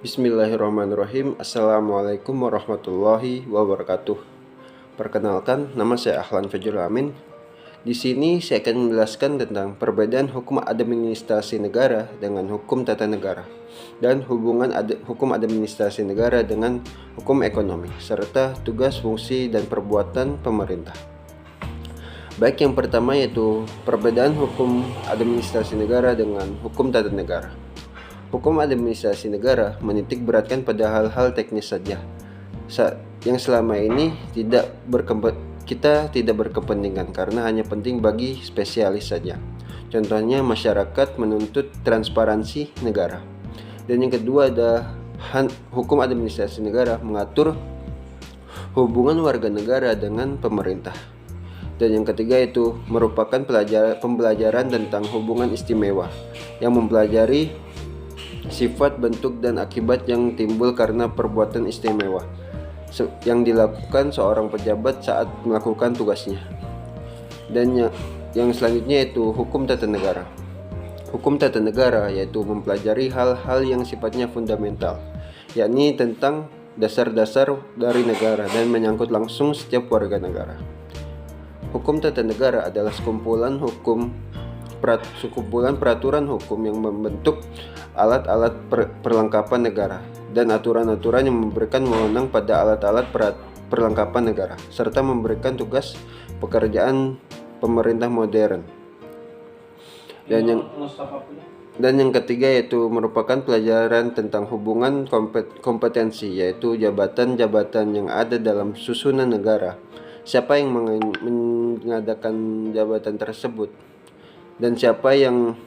Bismillahirrahmanirrahim. Assalamualaikum warahmatullahi wabarakatuh. Perkenalkan, nama saya Ahlan Fajrul Amin. Di sini saya akan menjelaskan tentang perbedaan hukum administrasi negara dengan hukum tata negara dan hubungan hukum administrasi negara dengan hukum ekonomi serta tugas, fungsi, dan perbuatan pemerintah. Baik, yang pertama yaitu perbedaan hukum administrasi negara dengan hukum tata negara. Hukum administrasi negara menitik beratkan pada hal-hal teknis saja, yang selama ini kita tidak berkepentingan karena hanya penting bagi spesialis saja. Contohnya masyarakat menuntut transparansi negara. Dan yang kedua ada hukum administrasi negara mengatur hubungan warga negara dengan pemerintah. Dan yang ketiga itu merupakan pembelajaran tentang hubungan istimewa yang mempelajari sifat, bentuk, dan akibat yang timbul karena perbuatan istimewa yang dilakukan seorang pejabat saat melakukan tugasnya. Dan yang selanjutnya yaitu hukum tata negara. Hukum tata negara yaitu mempelajari hal-hal yang sifatnya fundamental, yakni tentang dasar-dasar dari negara dan menyangkut langsung setiap warga negara. Hukum tata negara adalah sekumpulan peraturan hukum yang membentuk alat-alat perlengkapan negara dan aturan-aturan yang memberikan wewenang pada alat-alat perlengkapan negara serta memberikan tugas pekerjaan pemerintah modern. Dan yang ketiga yaitu merupakan pelajaran tentang hubungan kompetensi, yaitu jabatan-jabatan yang ada dalam susunan negara, siapa yang mengadakan jabatan tersebut, dan siapa yang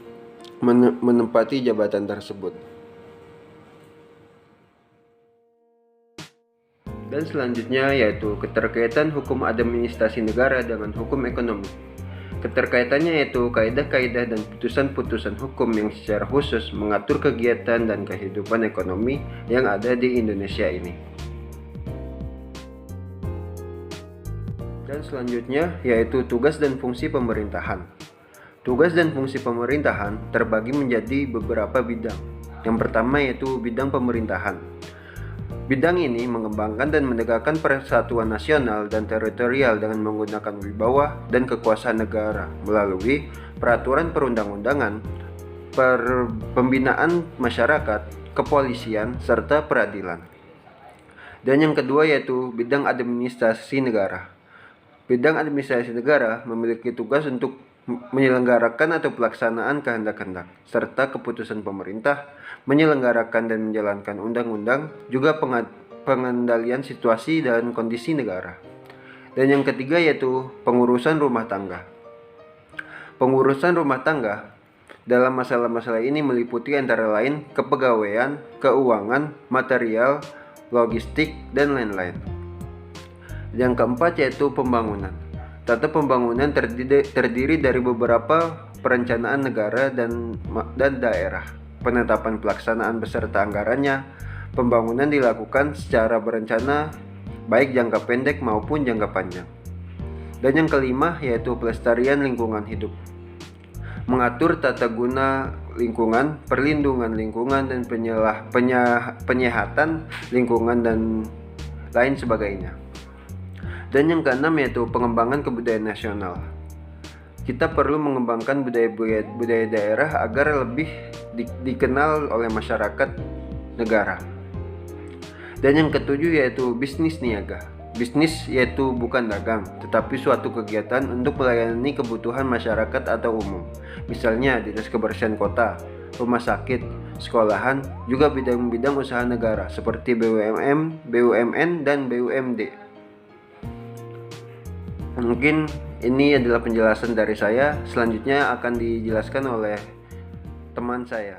menempati jabatan tersebut. Dan selanjutnya yaitu keterkaitan hukum administrasi negara dengan hukum ekonomi. Keterkaitannya yaitu kaidah-kaidah dan putusan-putusan hukum yang secara khusus mengatur kegiatan dan kehidupan ekonomi yang ada di Indonesia ini. Dan selanjutnya yaitu tugas dan fungsi pemerintahan. Tugas dan fungsi pemerintahan terbagi menjadi beberapa bidang. Yang pertama yaitu bidang pemerintahan. Bidang ini mengembangkan dan menegakkan persatuan nasional dan teritorial dengan menggunakan wibawa dan kekuasaan negara melalui peraturan perundang-undangan, pembinaan masyarakat, kepolisian, serta peradilan. Dan yang kedua yaitu bidang administrasi negara. Bidang administrasi negara memiliki tugas untuk menyelenggarakan atau pelaksanaan kehendak-kehendak serta keputusan pemerintah, menyelenggarakan dan menjalankan undang-undang, juga pengendalian situasi dan kondisi negara. Dan yang ketiga yaitu pengurusan rumah tangga. Pengurusan rumah tangga dalam masalah-masalah ini meliputi antara lain kepegawaian, keuangan, material, logistik, dan lain-lain. Yang keempat yaitu pembangunan. Tata pembangunan terdiri dari beberapa perencanaan negara dan daerah, penetapan pelaksanaan beserta anggarannya. Pembangunan dilakukan secara berencana baik jangka pendek maupun jangka panjang. Dan yang kelima yaitu pelestarian lingkungan hidup. Mengatur tata guna lingkungan, perlindungan lingkungan, dan penyehatan lingkungan dan lain sebagainya. Dan yang keenam yaitu pengembangan kebudayaan nasional. Kita perlu mengembangkan budaya daerah agar lebih dikenal oleh masyarakat negara. Dan yang ketujuh yaitu bisnis niaga. Bisnis yaitu bukan dagang, tetapi suatu kegiatan untuk melayani kebutuhan masyarakat atau umum. Misalnya dinas kebersihan kota, rumah sakit, sekolahan, juga bidang-bidang usaha negara seperti BUMN, BUMN, dan BUMD. Mungkin ini adalah penjelasan dari saya. Selanjutnya akan dijelaskan oleh teman saya.